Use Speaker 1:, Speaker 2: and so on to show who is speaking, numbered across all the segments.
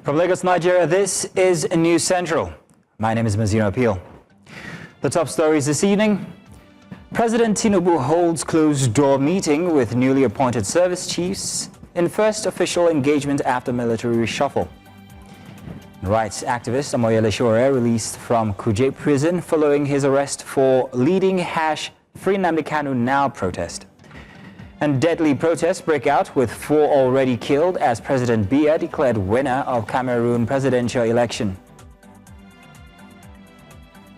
Speaker 1: From Lagos, Nigeria, this is News Central. My name is Mazino Appeal. The top stories this evening. President Tinubu holds closed-door meeting with newly appointed service chiefs in first official engagement after military reshuffle. Rights activist Omoyele Sowore released from Kuje prison following his arrest for leading #Free Nnamdi Kanu Now protest. And deadly protests break out with 4 already killed as President Biya declared winner of Cameroon presidential election.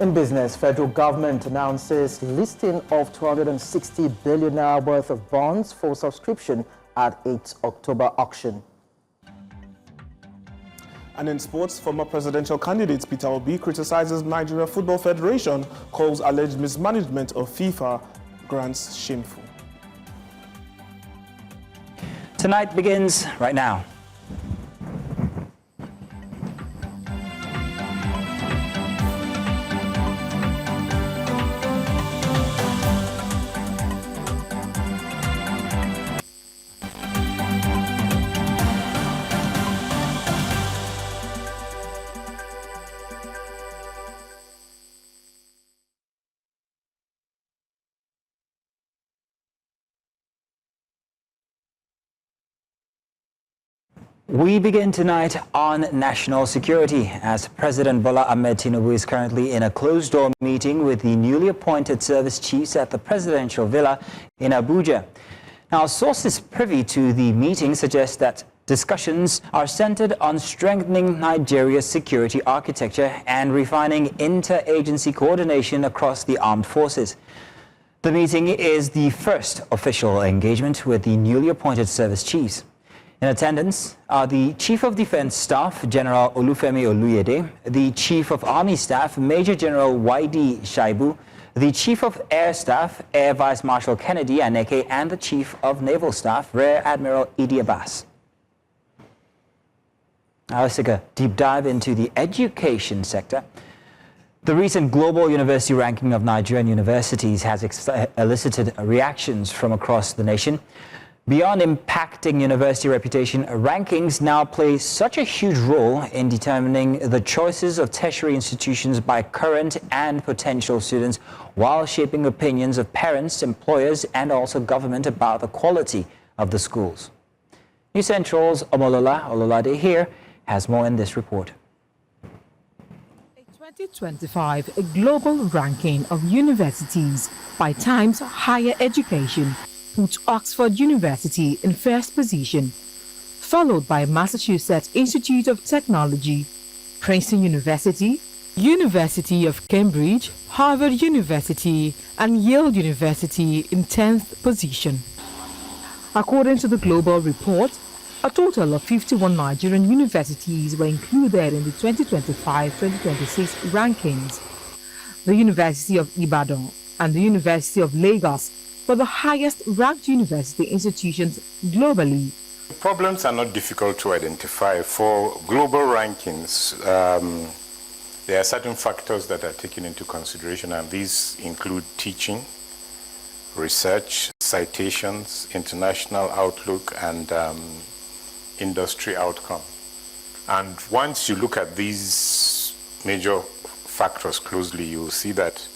Speaker 2: In business, federal government announces listing of 260 billion naira worth of bonds for subscription at its October auction.
Speaker 3: And in sports, former presidential candidate Peter Obi criticizes Nigeria Football Federation, calls alleged mismanagement of FIFA grants shameful.
Speaker 1: Tonight begins right now. We begin tonight on national security as President Bola Tinubu is currently in a closed-door meeting with the newly appointed service chiefs at the presidential villa in Abuja. Now, sources privy to the meeting suggest that discussions are centered on strengthening Nigeria's security architecture and refining interagency coordination across the armed forces. The meeting is the first official engagement with the newly appointed service chiefs. In attendance are the Chief of Defense Staff, General Olufemi Oluyede, the Chief of Army Staff, Major General Waidi Shaibu, the Chief of Air Staff, Air Vice Marshal Kennedy Aneke, and the Chief of Naval Staff, Rear Admiral Idi Abbas. Now let's take a deep dive into the education sector. The recent global university ranking of Nigerian universities has elicited reactions from across the nation. Beyond impacting university reputation, rankings now play such a huge role in determining the choices of tertiary institutions by current and potential students, while shaping opinions of parents, employers, and also government about the quality of the schools. News Central's Omolola Ololade here has more in this report.
Speaker 4: 2025, a global ranking of universities by Times Higher Education put Oxford University in first position, followed by Massachusetts Institute of Technology, Princeton University, University of Cambridge, Harvard University, and Yale University in 10th position. According to the global report, a total of 51 Nigerian universities were included in the 2025-2026 rankings. The University of Ibadan and the University of Lagos were the highest ranked university institutions globally.
Speaker 5: Problems are not difficult to identify. For global rankings, there are certain factors that are taken into consideration, and these include teaching, research, citations, international outlook, and industry outcome. And once you look at these major factors closely, you will see that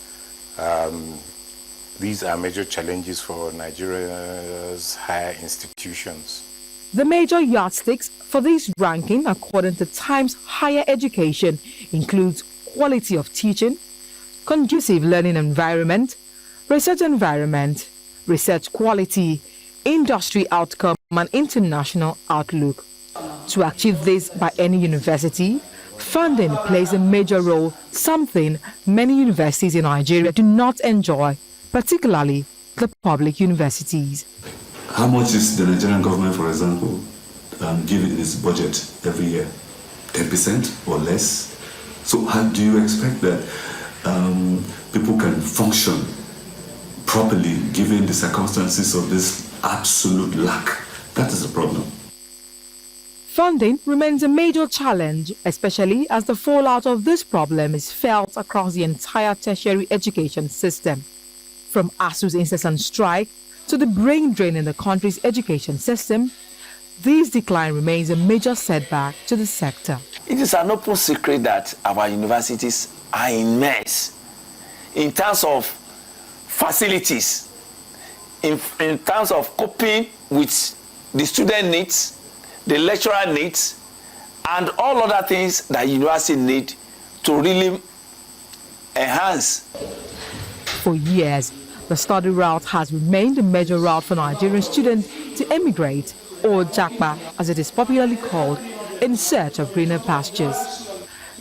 Speaker 5: these are major challenges for Nigeria's higher institutions.
Speaker 4: The major yardsticks for this ranking, according to Times Higher Education, includes quality of teaching, conducive learning environment, research quality, industry outcome, and international outlook. To achieve this by any university, funding plays a major role, something many universities in Nigeria do not enjoy, particularly the public universities.
Speaker 6: How much is the Nigerian government, for example, giving in its budget every year? 10% or less? So how do you expect that people can function properly given the circumstances of this absolute lack? That is the problem.
Speaker 4: Funding remains a major challenge, especially as the fallout of this problem is felt across the entire tertiary education system. From ASU's incessant strike to the brain drain in the country's education system, This decline remains a major setback to the sector.
Speaker 7: It is an open secret that our universities are in mess in terms of facilities, in terms of coping with the student needs, the lecturer needs, and all other things that university need to really enhance.
Speaker 4: For years, the study route has remained a major route for Nigerian students to emigrate, or Jakpa, as it is popularly called, in search of greener pastures.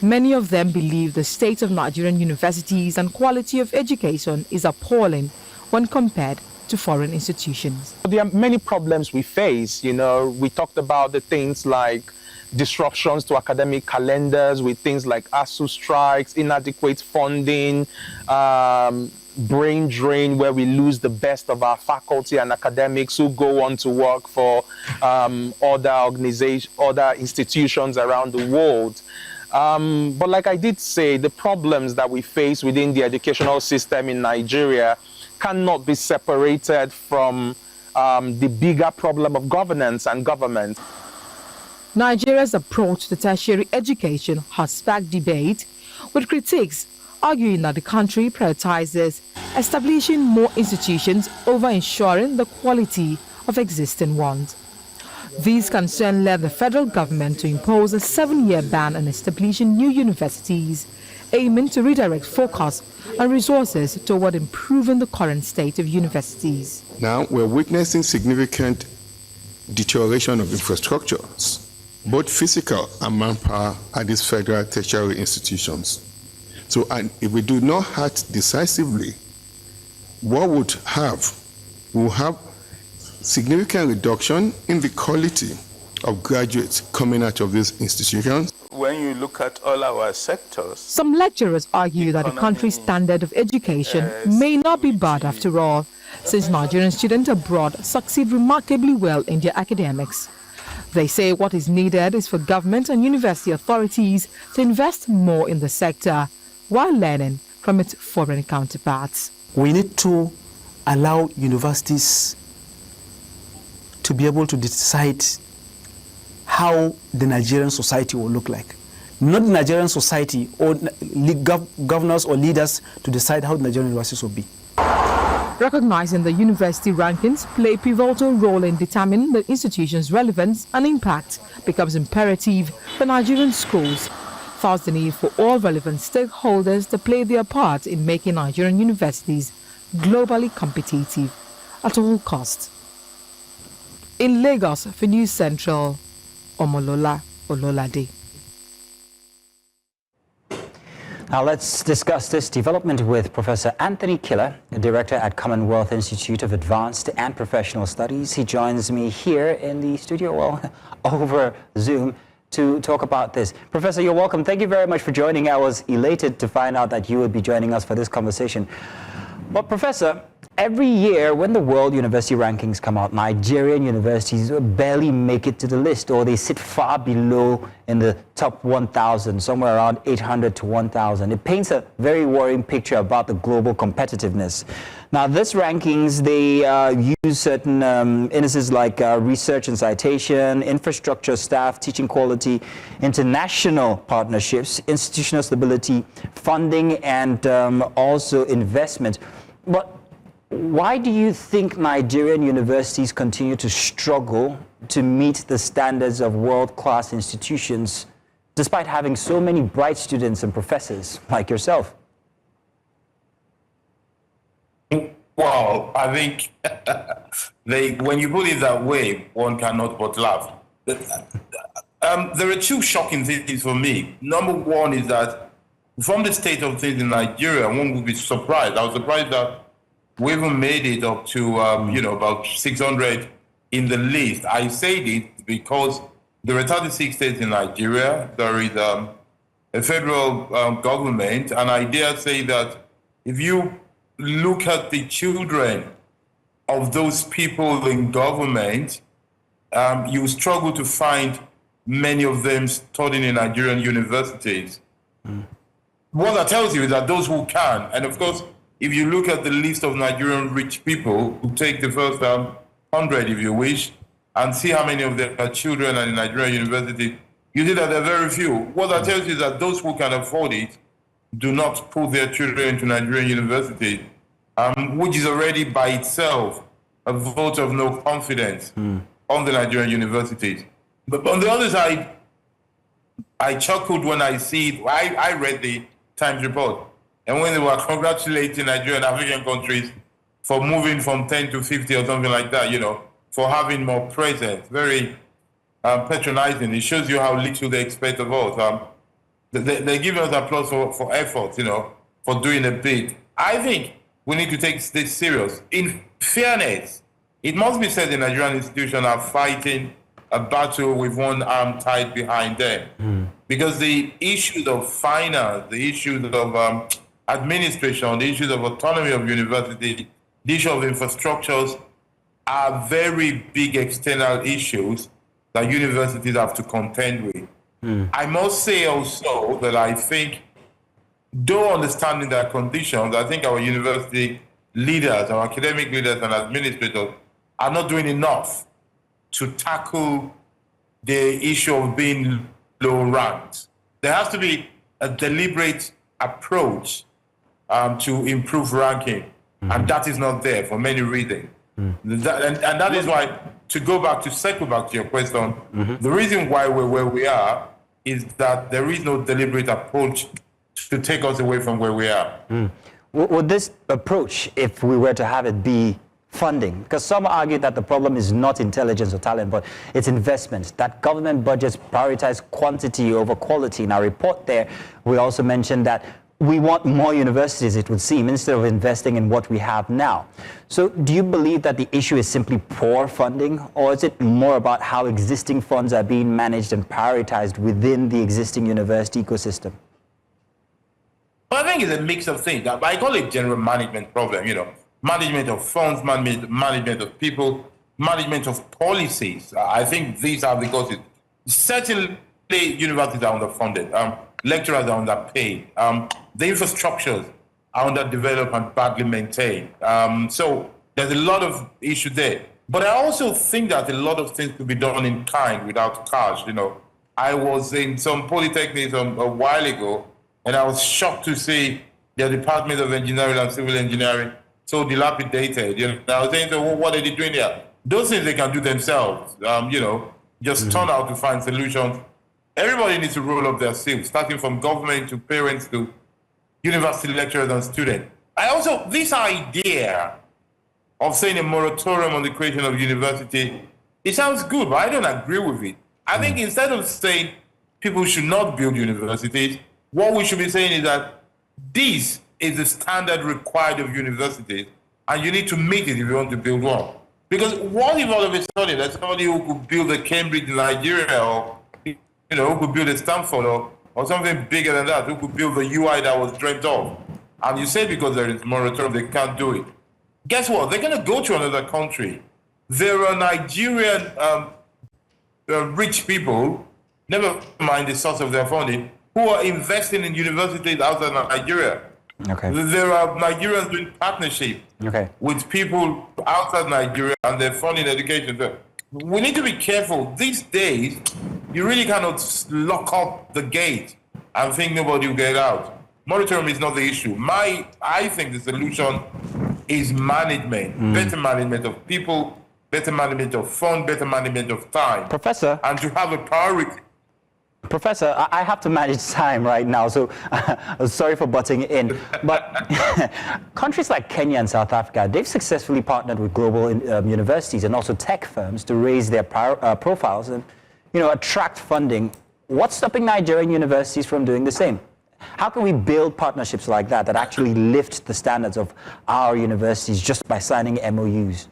Speaker 4: Many of them believe the state of Nigerian universities and quality of education is appalling when compared to foreign institutions.
Speaker 8: There are many problems we face. We talked about the things like disruptions to academic calendars with things like ASU strikes, inadequate funding, brain drain, where we lose the best of our faculty and academics who go on to work for other organizations, other institutions around the world. But like I did say, the problems that we face within the educational system in Nigeria cannot be separated from the bigger problem of governance and government.
Speaker 4: Nigeria's approach to tertiary education has sparked debate, with critics arguing that the country prioritizes establishing more institutions over ensuring the quality of existing ones. These concerns led the federal government to impose a 7-year ban on establishing new universities, aiming to redirect focus and resources toward improving the current state of universities.
Speaker 9: Now we're witnessing significant deterioration of infrastructures, both physical and manpower, at these federal tertiary institutions. So, and if we do not act decisively, what we'll have significant reduction in the quality of graduates coming out of these institutions.
Speaker 5: When you look at all our sectors,
Speaker 4: some lecturers argue that the country's standard of education may not be bad after all, since Nigerian students abroad succeed remarkably well in their academics. They say what is needed is for government and university authorities to invest more in the sector while learning from its foreign counterparts.
Speaker 10: We need to allow universities to be able to decide how the Nigerian society will look like. Not the Nigerian society or governors or leaders to decide how the Nigerian universities will be.
Speaker 4: Recognizing the university rankings play a pivotal role in determining the institution's relevance and impact becomes imperative for Nigerian schools. Thus, the need for all relevant stakeholders to play their part in making Nigerian universities globally competitive at all costs. In Lagos, for News Central, Omolola Ololade.
Speaker 1: Now let's discuss this development with Professor Anthony Killer, Director at Commonwealth Institute of Advanced and Professional Studies. He joins me here in the studio, well, over Zoom, to talk about this. Professor, you're welcome. Thank you very much for joining. I was elated to find out that you would be joining us for this conversation. But Professor, every year when the World University Rankings come out, Nigerian universities barely make it to the list, or they sit far below in the top 1,000, somewhere around 800 to 1,000. It paints a very worrying picture about the global competitiveness. Now, this rankings, they use certain indices like research and citation, infrastructure, staff, teaching quality, international partnerships, institutional stability, funding, and also investment. But why do you think Nigerian universities continue to struggle to meet the standards of world-class institutions, despite having so many bright students and professors like yourself?
Speaker 11: Well, I think when you put it that way, one cannot but laugh. There are two shocking things for me. Number one is that from the state of things in Nigeria, one would be surprised. I was surprised that we even made it up to, about 600 in the list. I say it because there are 36 states in Nigeria. There is a federal government, and I dare say that if you look at the children of those people in government, you struggle to find many of them studying in Nigerian universities. What that tells you is that those who can, and of course, if you look at the list of Nigerian rich people, who take the first 100, if you wish, and see how many of their children are in Nigerian university, you see that there are very few. What that tells you is that those who can afford it do not put their children into Nigerian university, which is already by itself a vote of no confidence on the Nigerian universities. But on the other side, I chuckled when I read the Times report, and when they were congratulating Nigerian and African countries for moving from 10 to 50 or something like that, for having more presence, very patronizing. It shows you how little they expect of us. They give us applause for effort, for doing a bit. I think we need to take this serious. In fairness, it must be said the Nigerian institutions are fighting a battle with one arm tied behind them. Because the issues of finance, the issues of administration, the issues of autonomy of university, the issue of infrastructures are very big external issues that universities have to contend with. I must say also that I think, though understanding their conditions, I think our university leaders, our academic leaders and administrators are not doing enough to tackle the issue of being low ranked. There has to be a deliberate approach to improve ranking, and that is not there for many reasons. And that is why, to circle back to your question, the reason why we're where we are is that there is no deliberate approach to take us away from where we are.
Speaker 1: Would this approach, if we were to have it, be funding? Because some argue that the problem is not intelligence or talent, but it's investment, that government budgets prioritize quantity over quality. In our report there, we also mentioned that we want more universities, it would seem, instead of investing in what we have now. So do you believe that the issue is simply poor funding, or is it more about how existing funds are being managed and prioritized within the existing university ecosystem?
Speaker 11: Well, I think it's a mix of things. I call it general management problem, management of funds, management of people, management of policies. I think these are the causes. Certainly, universities are underfunded. Lecturers are underpaid. The infrastructures are underdeveloped and badly maintained. So there's a lot of issue there. But I also think that a lot of things could be done in kind without cash. I was in some polytechnics a while ago, and I was shocked to see their Department of Engineering and Civil Engineering so dilapidated. I was saying, so what are they doing here? Those things they can do themselves. Just turn out to find solutions. Everybody needs to roll up their sleeves, starting from government to parents to university lecturers and students. This idea of saying a moratorium on the creation of university, it sounds good, but I don't agree with it. I think instead of saying people should not build universities, what we should be saying is that this is the standard required of universities, and you need to meet it if you want to build one. Because what if all of a sudden there's somebody who could build a Cambridge in Nigeria, or who could build a Stanford or something bigger than that, who could build the UI that was dreamt of? And you say because there is moratorium, they can't do it. Guess what? They're going to go to another country. There are Nigerian rich people, never mind the source of their funding, who are investing in universities outside Nigeria.
Speaker 1: Okay.
Speaker 11: There are Nigerians doing partnership with people outside Nigeria, and they're funding education. So we need to be careful. These days, you really cannot lock up the gate and think nobody will get out. Moratorium is not the issue. I think the solution is management, better management of people, better management of funds, better management of time.
Speaker 1: Professor?
Speaker 11: And to have a priority.
Speaker 1: Professor, I have to manage time right now, so sorry for butting in. But countries like Kenya and South Africa, they've successfully partnered with global universities and also tech firms to raise their profiles and attract funding. What's stopping Nigerian universities from doing the same? How can we build partnerships like that actually lift the standards of our universities just by signing MOUs?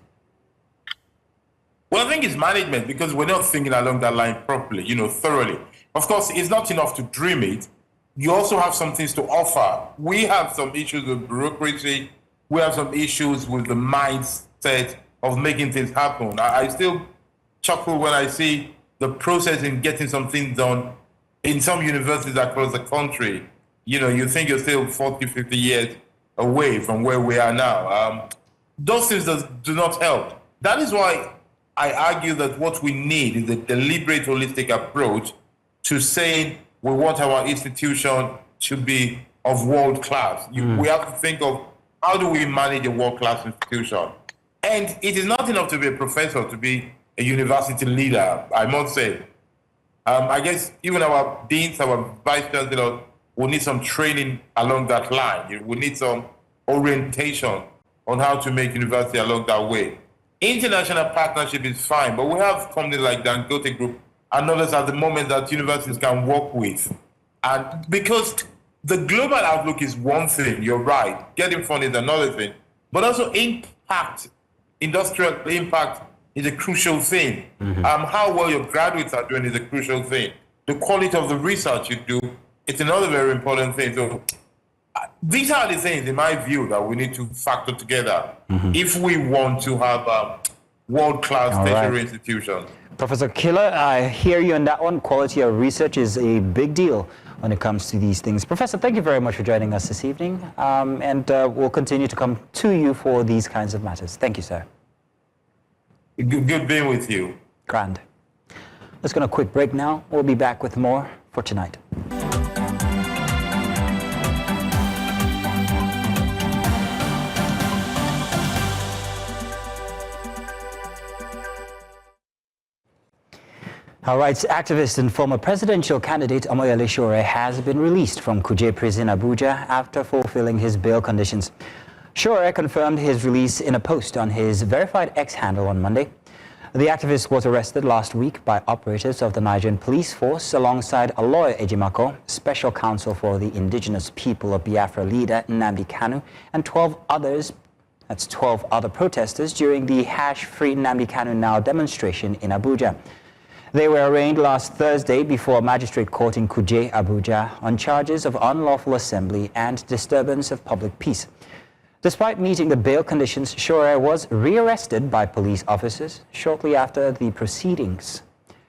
Speaker 11: Well, I think it's management, because we're not thinking along that line properly, thoroughly. Of course, it's not enough to dream it. You also have some things to offer. We have some issues with bureaucracy. We have some issues with the mindset of making things happen. I still chuckle when I see the process in getting some things done in some universities across the country. You think you're still 40, 50 years away from where we are now. Those things do not help. That is why I argue that what we need is a deliberate, holistic approach to saying we want our institution to be of world class. We have to think of how do we manage a world class institution. And it is not enough to be a professor, to be a university leader, I must say. I guess even our deans, our vice chancellors, will need some training along that line. We need some orientation on how to make university along that way. International partnership is fine, but we have companies like Dangote Group and others at the moment that universities can work with. And because the global outlook is one thing, you're right, getting funding is another thing, but also impact, industrial impact is a crucial thing. How well your graduates are doing is a crucial thing. The quality of the research you do, it's another very important thing. So these are the things, in my view, that we need to factor together if we want to have a world-class tertiary institution.
Speaker 1: Professor Killer, I hear you on that one. Quality of research is a big deal when it comes to these things. Professor, thank you very much for joining us this evening, and we'll continue to come to you for these kinds of matters. Thank you, sir.
Speaker 11: Good being with you.
Speaker 1: Grand. Let's go on a quick break now. We'll be back with more for tonight. All right, activist and former presidential candidate Omoyele Sowore has been released from Kuje Prison, Abuja, after fulfilling his bail conditions. Sowore confirmed his release in a post on his verified X handle on Monday. The activist was arrested last week by operatives of the Nigerian police force alongside Aloy Ejimako, special counsel for the indigenous people of Biafra leader Nnamdi Kanu, and 12 others. That's 12 other protesters during the Free Nnamdi Kanu Now demonstration in Abuja. They were arraigned last Thursday before a magistrate court in Kuje, Abuja, on charges of unlawful assembly and disturbance of public peace. Despite meeting the bail conditions, Sowore was rearrested by police officers shortly after the proceedings.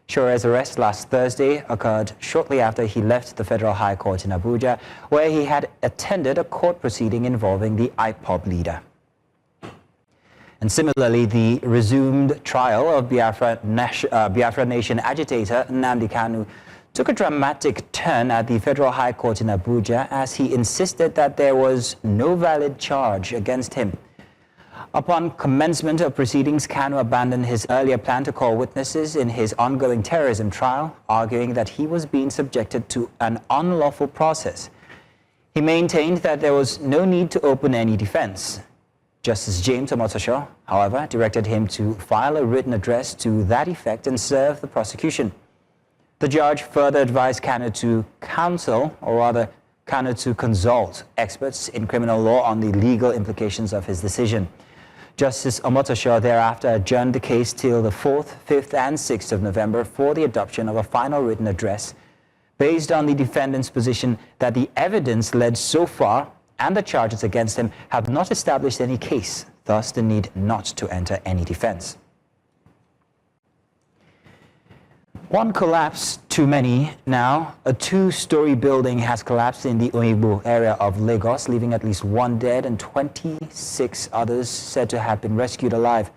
Speaker 1: Shore's arrest last Thursday occurred shortly after he left the Federal High Court in Abuja, where he had attended a court proceeding involving the IPOB leader. And similarly, the resumed trial of Biafra Nation agitator Nnamdi Kanu took a dramatic turn at the Federal High Court in Abuja as he insisted that there was no valid charge against him. Upon commencement of proceedings, Kanu abandoned his earlier plan to call witnesses in his ongoing terrorism trial, arguing that he was being subjected to an unlawful process. He maintained that there was no need to open any defense. Justice James Omotosho, however, directed him to file a written address to that effect and serve the prosecution. The judge further advised Kanu to consult experts in criminal law on the legal implications of his decision. Justice Omotosho thereafter adjourned the case till the 4th, 5th, and 6th of November for the adoption of a final written address based on the defendant's position that the evidence led so far and the charges against him have not established any case, thus the need not to enter any defense. One collapse too many now. A two-story building has collapsed in the Oyigbo area of Lagos, leaving at least one dead and 26 others said to have been rescued alive.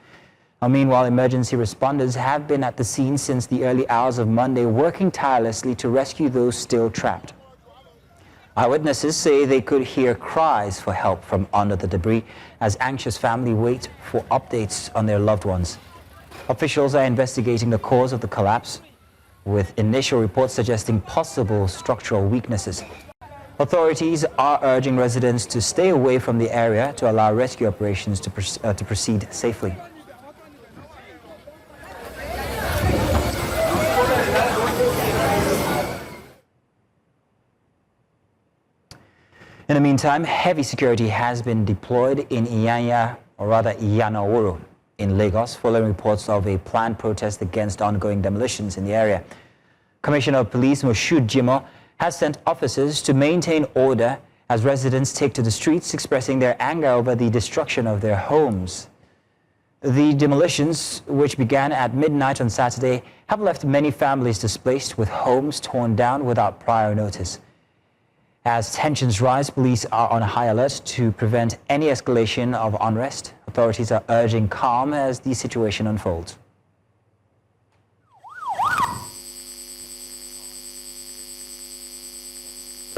Speaker 1: Meanwhile, emergency responders have been at the scene since the early hours of Monday, working tirelessly to rescue those still trapped. Eyewitnesses say they could hear cries for help from under the debris as anxious families wait for updates on their loved ones. Officials are investigating the cause of the collapse, with initial reports suggesting possible structural weaknesses. Authorities are urging residents to stay away from the area to allow rescue operations to proceed safely. In the meantime, heavy security has been deployed in Iyanaworo in Lagos following reports of a planned protest against ongoing demolitions in the area. Commissioner of Police Moshood Jimoh has sent officers to maintain order as residents take to the streets expressing their anger over the destruction of their homes. The demolitions, which began at midnight on Saturday, have left many families displaced with homes torn down without prior notice. As tensions rise, police are on high alert to prevent any escalation of unrest. Authorities are urging calm as the situation unfolds.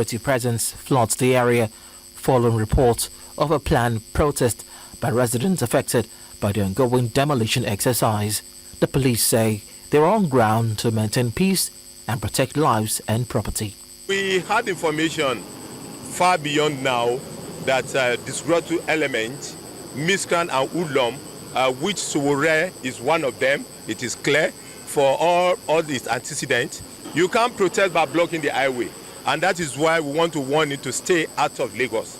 Speaker 12: security presence floods the area following reports of a planned protest by residents affected by the ongoing demolition exercise. The police say they are on ground to maintain peace and protect lives and property.
Speaker 13: We had information far beyond now that disgruntled elements, miscreant and hoodlum, which Sowore is one of them, it is clear for all these antecedents. You can't protest by blocking the highway, and that is why we want to warn you to stay out of Lagos.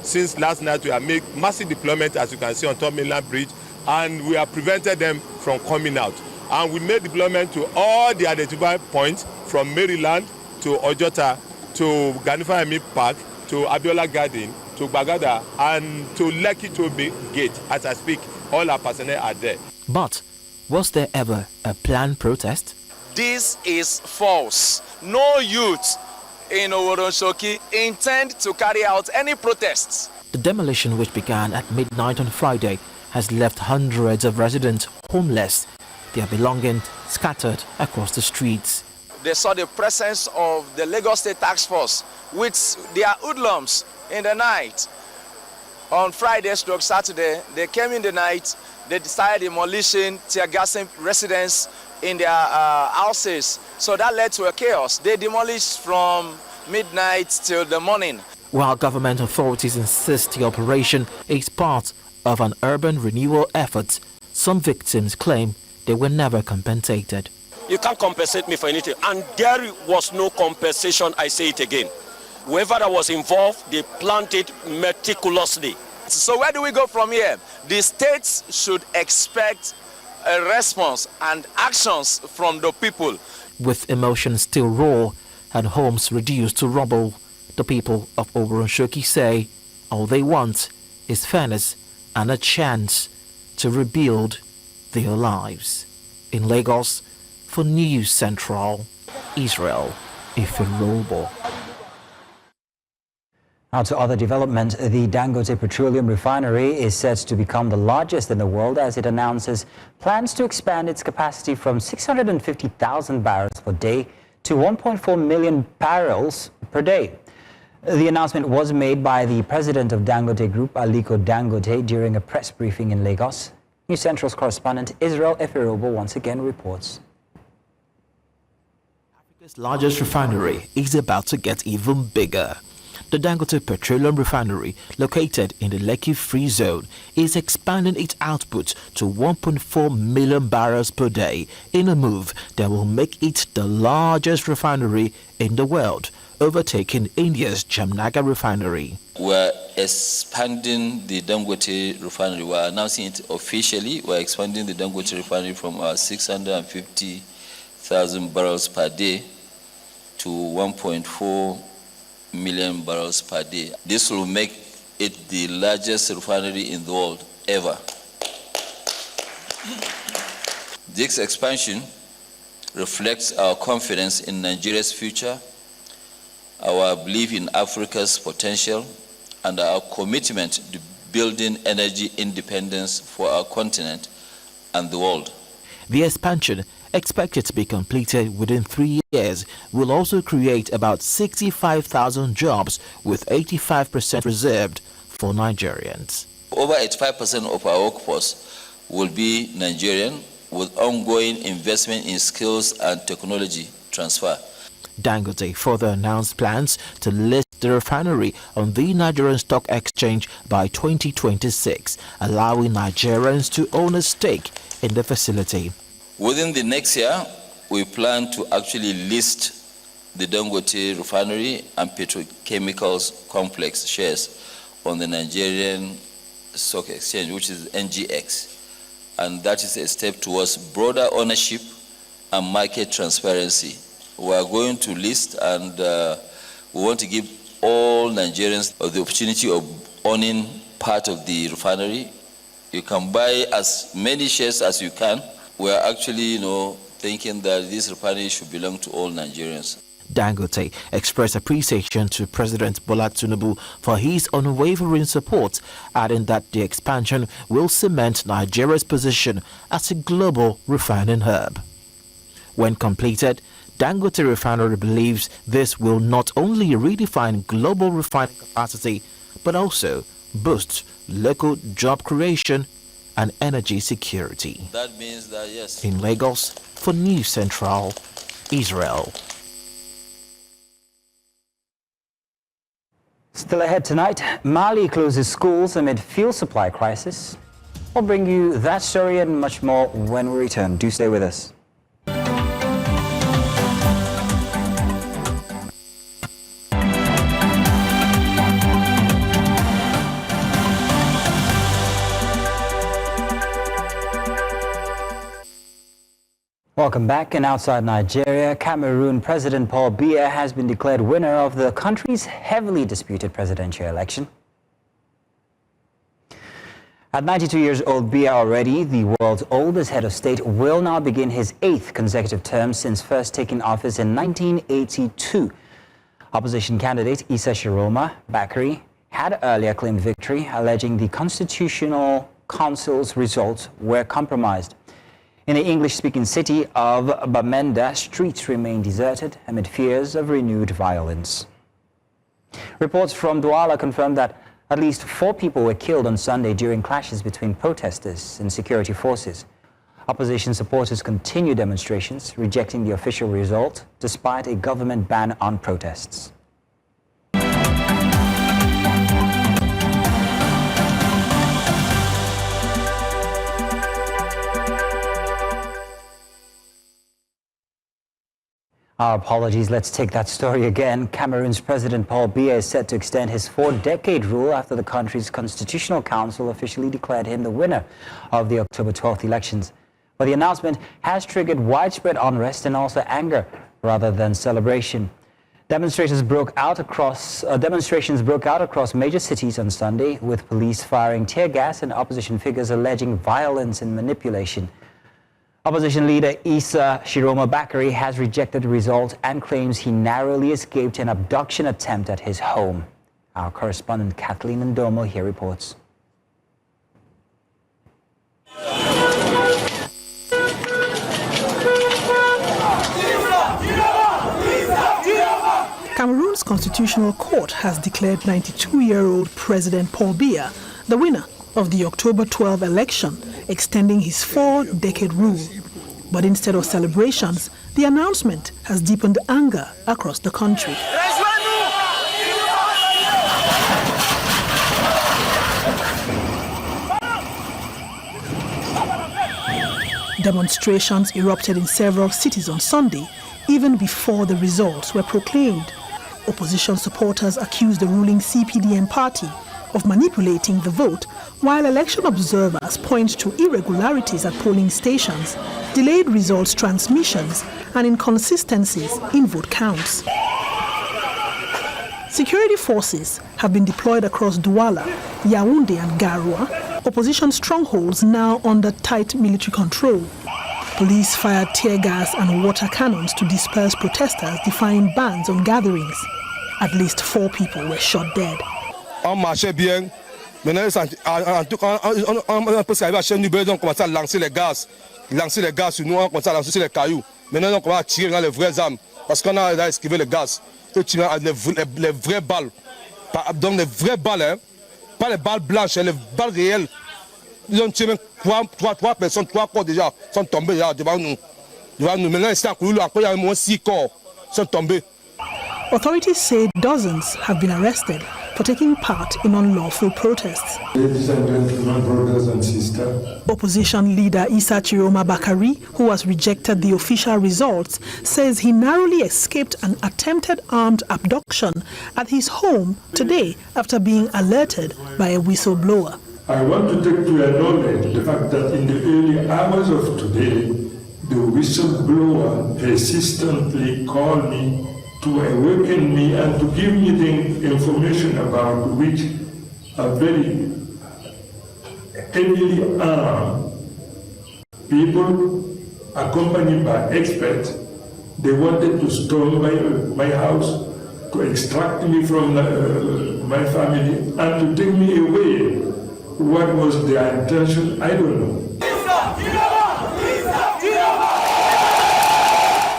Speaker 13: Since last night, we have made massive deployment, as you can see, on Top Mainland Bridge, and we have prevented them from coming out. And we made deployment to all the identified points from Maryland to Ojota to Ganifayemi Park to Abiola Garden to Bagada and to Lekki Tobe Gate. As I speak, all our personnel are there.
Speaker 12: But was there ever a planned protest?
Speaker 14: This is false. No youth in Oworonshoki intend to carry out any protests.
Speaker 12: The demolition, which began at midnight on Friday, has left hundreds of residents homeless, their belongings scattered across the streets.
Speaker 14: They saw the presence of the Lagos State Task Force with their hoodlums in the night. On Friday stroke Saturday, they came in the night, they started demolishing, tear gassing residents in their houses. So that led to a chaos. They demolished from midnight till the morning.
Speaker 12: While government authorities insist the operation is part of an urban renewal effort, some victims claim they were never compensated.
Speaker 15: You can't compensate me for anything. And there was no compensation, I say it again. Whoever that was involved, they planned it meticulously.
Speaker 14: So where do we go from here? The states should expect a response and actions from the people.
Speaker 12: With emotions still raw and homes reduced to rubble, the people of Oworonshoki say all they want is fairness and a chance to rebuild their lives. In Lagos, for News Central, Israel Ifirobo.
Speaker 1: Now to other development, the Dangote Petroleum Refinery is set to become the largest in the world as it announces plans to expand its capacity from 650,000 barrels per day to 1.4 million barrels per day. The announcement was made by the president of Dangote Group, Aliko Dangote, during a press briefing in Lagos. News Central's correspondent Israel Ifirobo once again reports.
Speaker 12: Africa's largest refinery is about to get even bigger. The Dangote Petroleum Refinery, located in the Lekki Free Zone, is expanding its output to 1.4 million barrels per day in a move that will make it the largest refinery in the world, overtaking India's Jamnagar Refinery.
Speaker 16: We're expanding the Dangote Refinery. We're announcing it officially. We're expanding the Dangote Refinery from our 650,000 barrels per day to 1.4 million barrels per day. This will make it the largest refinery in the world ever. This expansion reflects our confidence in Nigeria's future, our belief in Africa's potential, and our commitment to building energy independence for our continent and the world.
Speaker 12: The expansion, expected to be completed within 3 years, will also create about 65,000 jobs, with 85% reserved for Nigerians.
Speaker 16: Over 85% of our workforce will be Nigerian, with ongoing investment in skills and technology transfer.
Speaker 12: Dangote further announced plans to list the refinery on the Nigerian Stock Exchange by 2026, allowing Nigerians to own a stake in the facility.
Speaker 16: Within the next year, we plan to actually list the Dangote Refinery and Petrochemicals Complex shares on the Nigerian Stock Exchange, which is NGX. And that is a step towards broader ownership and market transparency. We are going to list, and we want to give all Nigerians the opportunity of owning part of the refinery. You can buy as many shares as you can. We are actually, thinking that this refinery should belong to all Nigerians.
Speaker 12: Dangote expressed appreciation to President Bola Tinubu for his unwavering support, adding that the expansion will cement Nigeria's position as a global refining hub. When completed, Dangote Refinery believes this will not only redefine global refining capacity, but also boost local job creation and energy security.
Speaker 16: That means that, yes.
Speaker 12: In Lagos, for News Central, Israel.
Speaker 1: Still ahead tonight, Mali closes schools amid fuel supply crisis. We'll bring you that story and much more when we return. Do stay with us. Welcome back. And outside Nigeria, Cameroon President Paul Biya has been declared winner of the country's heavily disputed presidential election. At 92 years old, Biya, already the world's oldest head of state, will now begin his 8th consecutive term since first taking office in 1982. Opposition candidate Issa Shiroma Bakary had earlier claimed victory, alleging the Constitutional Council's results were compromised. In the English-speaking city of Bamenda, streets remain deserted amid fears of renewed violence. Reports from Douala confirm that at least 4 people were killed on Sunday during clashes between protesters and security forces. Opposition supporters continue demonstrations, rejecting the official result despite a government ban on protests. Our apologies, let's take that story again. Cameroon's President Paul Biya is set to extend his 4-decade rule after the country's Constitutional Council officially declared him the winner of the October 12th elections. But the announcement has triggered widespread unrest and also anger rather than celebration. Demonstrations broke out across major cities on Sunday, with police firing tear gas and opposition figures alleging violence and manipulation. Opposition leader Issa Shiroma Bakary has rejected the result and claims he narrowly escaped an abduction attempt at his home. Our correspondent Kathleen Ndomo here reports.
Speaker 17: Cameroon's Constitutional Court has declared 92-year-old President Paul Biya the winner of the October 12 election, extending his 4-decade rule. But instead of celebrations, the announcement has deepened anger across the country. Demonstrations erupted in several cities on Sunday, even before the results were proclaimed. Opposition supporters accused the ruling CPDM party of manipulating the vote, while election observers point to irregularities at polling stations, delayed results transmissions, and inconsistencies in vote counts. Security forces have been deployed across Douala, Yaoundé and Garoua, opposition strongholds now under tight military control. Police fired tear gas and water cannons to disperse protesters defying bans on gatherings. At least 4 people were shot dead.
Speaker 18: On marchait bien. Maintenant, en tout cas, on peut s'arriver à chaîne du on commence à lancer les gaz sur nous, on commence à lancer sur les cailloux. Maintenant, on commence à tirer dans les vraies armes parce qu'on a esquivé les gaz. Et tirer les vraies balles. Donc les vraies balles, hein, pas les balles blanches, les balles réelles. Ils ont tiré 3 personnes, 3 corps déjà sont tombés là, devant nous. Maintenant, c'est encore il y a au moins 6 corps sont tombés.
Speaker 17: Authorities say dozens have been arrested for taking part in unlawful protests.
Speaker 19: Ladies and gentlemen, brothers and sisters.
Speaker 17: Opposition leader Issa Shiroma Bakary, who has rejected the official results, says he narrowly escaped an attempted armed abduction at his home today after being alerted by a whistleblower.
Speaker 19: I want to take to your knowledge the fact that in the early hours of today, the whistleblower persistently called me to awaken me and to give me the information about which are very heavily armed people accompanied by experts. They wanted to storm my house, to extract me from my family and to take me away. What was their intention? I don't know.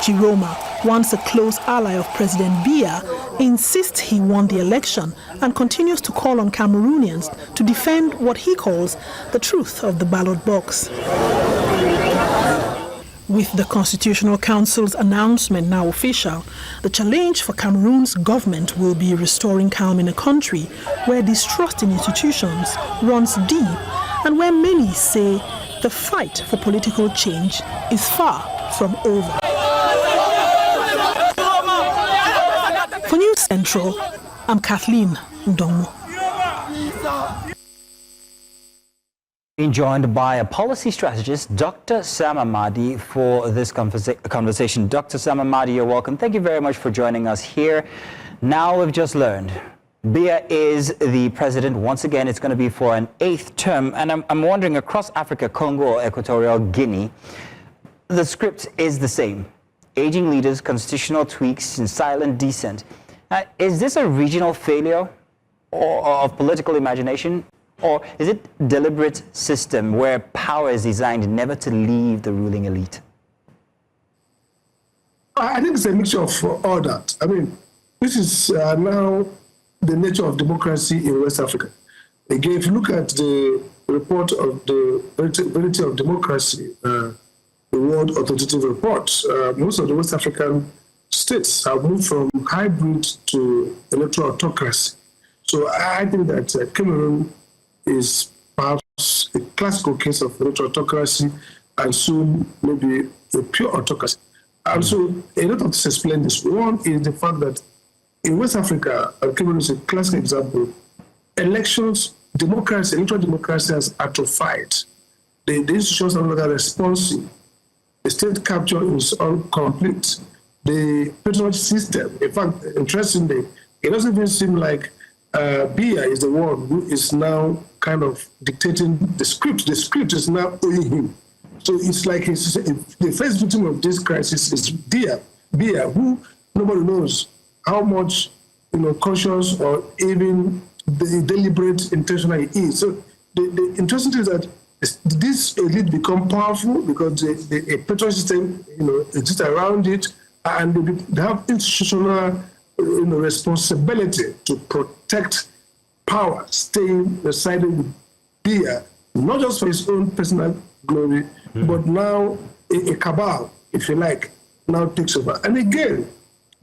Speaker 17: Shiroma, once a close ally of President Biya, insists he won the election and continues to call on Cameroonians to defend what he calls the truth of the ballot box. With the Constitutional Council's announcement now official, the challenge for Cameroon's government will be restoring calm in a country where distrust in institutions runs deep and where many say the fight for political change is far from over. For News Central, I'm Kathleen Ndongo.
Speaker 1: Being joined by a policy strategist, Dr. Sam Amadi, for this conversation. Dr. Sam Amadi, you're welcome. Thank you very much for joining us here. Now we've just learned Biya is the president. Once again, it's going to be for an 8th term. And I'm wondering, across Africa, Congo or Equatorial Guinea, the script is the same. Aging leaders, constitutional tweaks, and silent descent. Is this a regional failure of political imagination? Or is it a deliberate system where power is designed never to leave the ruling elite?
Speaker 20: I think it's a mixture of all that. I mean, this is now the nature of democracy in West Africa. Again, if you look at the report of the Verity of Democracy, the World Authoritative Report, most of the West African states have moved from hybrid to electoral autocracy. So I think that Cameroon is perhaps a classical case of electoral autocracy and soon maybe a pure autocracy. And so a lot of this explain this. One is the fact that in West Africa, Cameroon is a classic example, elections, democracy, electoral democracy has atrophied. The institutions are no longer responsive. The state capture is incomplete. The patronage system, in fact, interestingly, it doesn't even seem like Biya is the one who is now kind of dictating the script. The script is now owing him. So it's like the first victim of this crisis is Biya, who nobody knows how much conscious or even the deliberate intentional he is. So the interesting thing is that this elite become powerful because a patronage system exists around it, and they have institutional responsibility to protect power, staying residing with Biya, not just for his own personal glory, but now a cabal, if you like, now takes over. And again,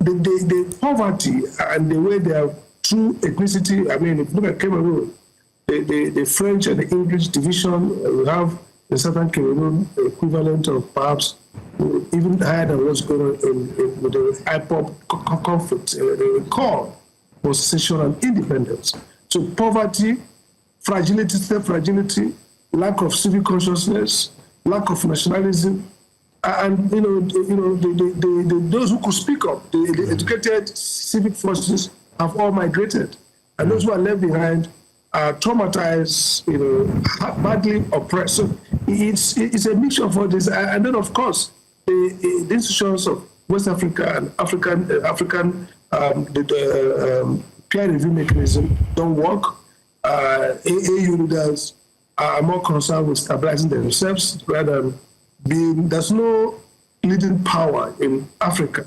Speaker 20: the poverty and the way they have true ethnicity, I mean, if you look at Cameroon, the French and the English division, we have in southern Cameroon equivalent of perhaps even higher than what's going on with the IPOP conflict. The core was secession and independence. So poverty, fragility, self-fragility, lack of civic consciousness, lack of nationalism, and those who could speak up, the educated civic forces have all migrated, and those who are left behind are traumatized, badly oppressed. So it's a mixture of all this, and then of course the institutions of West Africa and African peer review mechanism don't work. AU leaders are more concerned with stabilizing themselves rather than there's no leading power in Africa,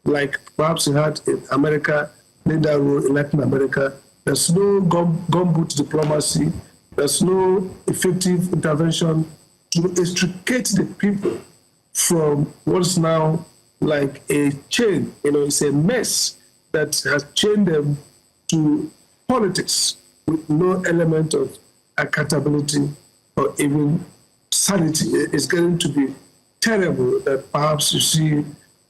Speaker 20: like perhaps you had in America, leader role in Latin America. There's no gumboot diplomacy. There's no effective intervention to extricate the people from what's now like a chain. It's a mess that has chained them to politics with no element of accountability or even sanity. It's going to be terrible that perhaps you see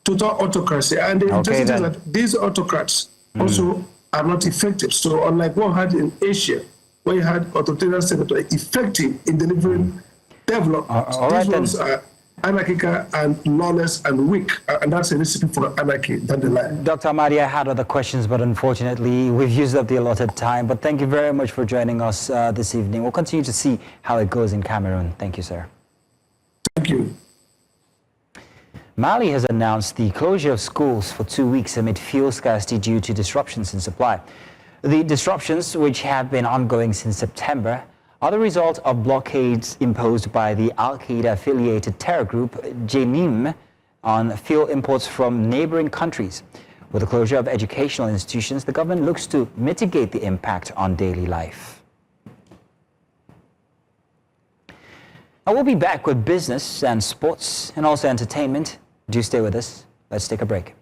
Speaker 20: total autocracy. And the interesting thing is that these autocrats also are not effective. So unlike what we had in Asia, where you had authoritarian states that were effective in delivering development, these ones are anarchical and lawless and weak, and that's a recipe for anarchy down the line.
Speaker 1: Dr. Amadi, I had other questions, but unfortunately we've used up the allotted time. But thank you very much for joining us this evening. We'll continue to see how it goes in Cameroon. Thank you, sir.
Speaker 20: Thank you.
Speaker 1: Mali has announced the closure of schools for 2 weeks amid fuel scarcity due to disruptions in supply. The disruptions, which have been ongoing since September, are the result of blockades imposed by the Al-Qaeda-affiliated terror group Jenim on fuel imports from neighboring countries. With the closure of educational institutions, the government looks to mitigate the impact on daily life. I will be back with business and sports and also entertainment. Do stay with us. Let's take a break.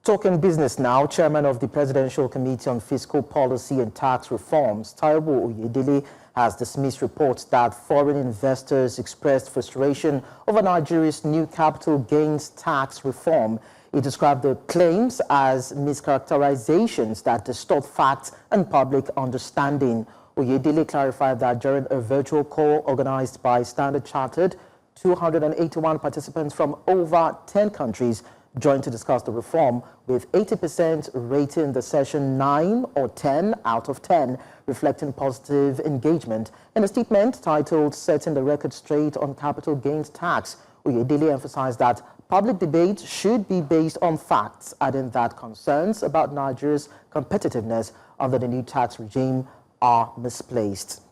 Speaker 2: Talking business now, Chairman of the Presidential Committee on Fiscal Policy and Tax Reforms, Taiwo Oyedele, has dismissed reports that foreign investors expressed frustration over Nigeria's new capital gains tax reform. He described the claims as mischaracterizations that distort facts and public understanding. Oyedele clarified that during a virtual call organized by Standard Chartered, 281 participants from over 10 countries joined to discuss the reform, with 80% rating the session 9 or 10 out of 10, reflecting positive engagement. In a statement titled "Setting the Record Straight on Capital Gains Tax," Oyedele emphasized that public debate should be based on facts, adding that concerns about Nigeria's competitiveness under the new tax regime are misplaced.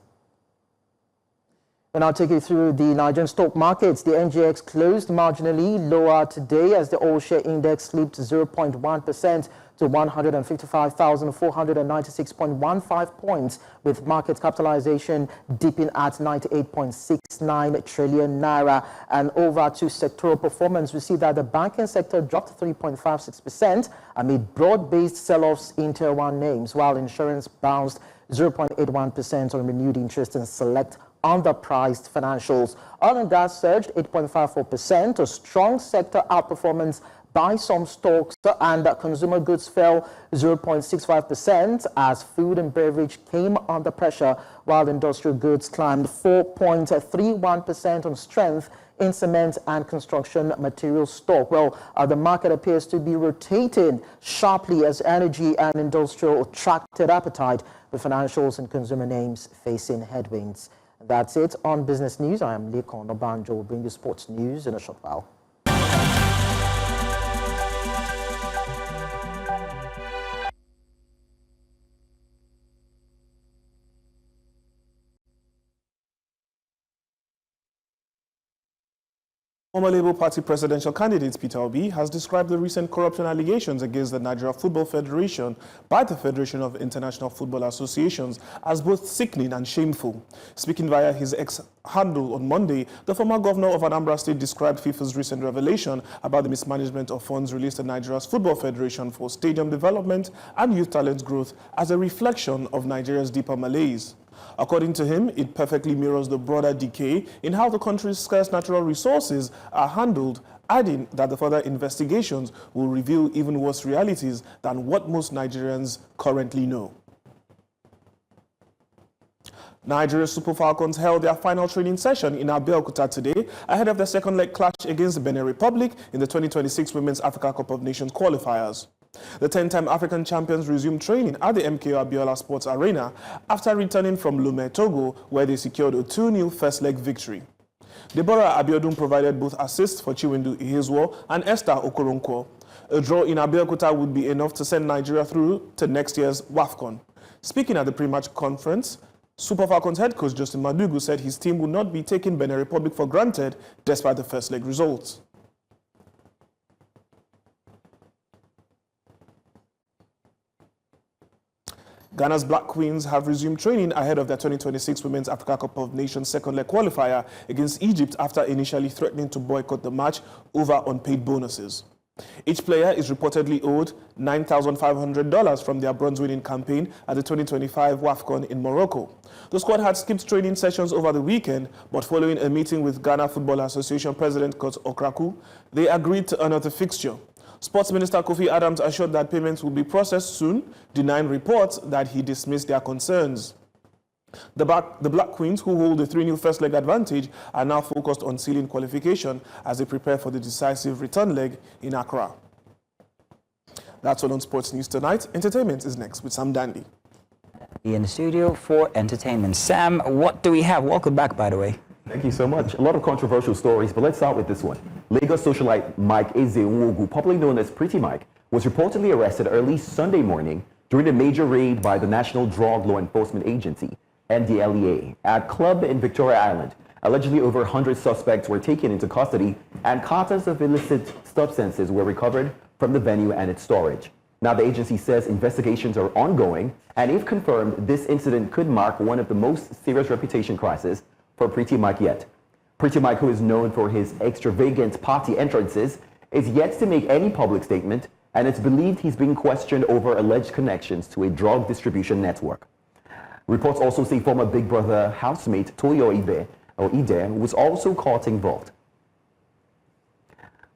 Speaker 2: And I'll take you through the Nigerian stock markets. The NGX closed marginally lower today as the all-share index slipped 0.1% to 155,496.15 points, with market capitalization dipping at 98.69 trillion naira. And over to sectoral performance, we see that the banking sector dropped 3.56% amid broad-based sell-offs in Tier 1 names, while insurance bounced 0.81% on renewed interest in select underpriced financials. Oil and gas surged 8.54%, a strong sector outperformance by some stocks, and consumer goods fell 0.65% as food and beverage came under pressure, while industrial goods climbed 4.31% on strength in cement and construction material stock. Well, the market appears to be rotating sharply as energy and industrial attracted appetite, with financials and consumer names facing headwinds. That's it on Business News. I am Lekon Obanjo. We'll bring you sports news in a short while.
Speaker 3: Former Labour Party presidential candidate Peter Obi has described the recent corruption allegations against the Nigeria Football Federation by the Federation of International Football Associations as both sickening and shameful. Speaking via his ex-handle on Monday, the former governor of Anambra State described FIFA's recent revelation about the mismanagement of funds released to Nigeria's Football Federation for stadium development and youth talent growth as a reflection of Nigeria's deeper malaise. According to him, it perfectly mirrors the broader decay in how the country's scarce natural resources are handled, adding that the further investigations will reveal even worse realities than what most Nigerians currently know. Nigeria's Super Falcons held their final training session in Abeokuta today ahead of their second leg clash against the Benin Republic in the 2026 Women's Africa Cup of Nations qualifiers. The 10-time African champions resumed training at the MKO Abiola Sports Arena after returning from Lomé, Togo, where they secured a 2-0 first-leg victory. Deborah Abiodun provided both assists for Chiwendu Ihezwo and Esther Okoronkwo. A draw in Abeokuta would be enough to send Nigeria through to next year's WAFCON. Speaking at the pre-match conference, Super Falcons head coach Justin Madugu said his team would not be taking Benin Republic for granted despite the first-leg results. Ghana's Black Queens have resumed training ahead of their 2026 Women's Africa Cup of Nations second-leg qualifier against Egypt after initially threatening to boycott the match over unpaid bonuses. Each player is reportedly owed $9,500 from their bronze-winning campaign at the 2025 WAFCON in Morocco. The squad had skipped training sessions over the weekend, but following a meeting with Ghana Football Association President Kurt Okraku, they agreed to honor the fixture. Sports Minister Kofi Adams assured that payments will be processed soon, denying reports that he dismissed their concerns. The Black Queens, who hold a 3-0 first-leg advantage, are now focused on sealing qualification as they prepare for the decisive return leg in Accra. That's all on Sports News tonight. Entertainment is next with Sam Dandy.
Speaker 1: In the studio for entertainment. Sam, what do we have? Welcome back, by the way.
Speaker 21: Thank you so much. A lot of controversial stories, but let's start with this one. Lagos socialite Mike Eze-Nwogu, popularly known as Pretty Mike, was reportedly arrested early Sunday morning during a major raid by the National Drug Law Enforcement Agency. NDLEA, at club in Victoria Island. Allegedly over 100 suspects were taken into custody and cartons of illicit substances were recovered from the venue and its storage. Now the agency says investigations are ongoing, and if confirmed, this incident could mark one of the most serious reputation crises for Pretty Mike yet. Pretty Mike, who is known for his extravagant party entrances, is yet to make any public statement, and it's believed he's being questioned over alleged connections to a drug distribution network. Reports also say former Big Brother housemate Toyo Ide was also caught involved.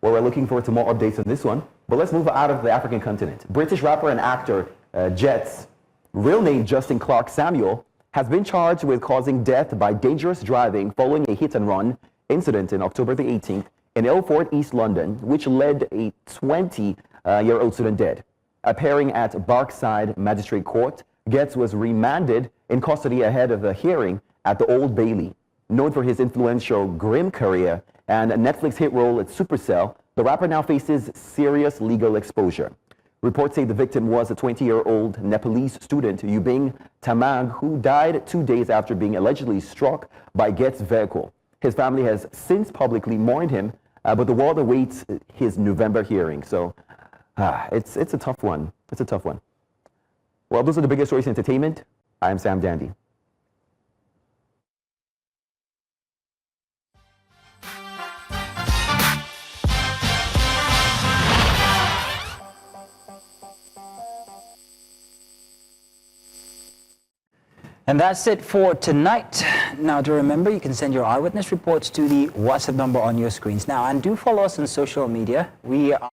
Speaker 21: Well, we're looking forward to more updates on this one, but let's move out of the African continent. British rapper and actor Jet's real name Justin Clark Samuel has been charged with causing death by dangerous driving following a hit-and-run incident in October the 18th in Ilford, East London, which led a 20-year-old student dead. Appearing at Barkside Magistrate Court, Getz was remanded in custody ahead of a hearing at the Old Bailey. Known for his influential Grimm career and a Netflix hit role at Supercell, the rapper now faces serious legal exposure. Reports say the victim was a 20-year-old Nepalese student, Yubing Tamang, who died 2 days after being allegedly struck by Get's vehicle. His family has since publicly mourned him, but the world awaits his November hearing. So it's a tough one. It's a tough one. Well, those are the biggest stories in entertainment. I am Sam Dandy.
Speaker 1: And that's it for tonight. Now, to remember, you can send your eyewitness reports to the WhatsApp number on your screens now. And do follow us on social media. We are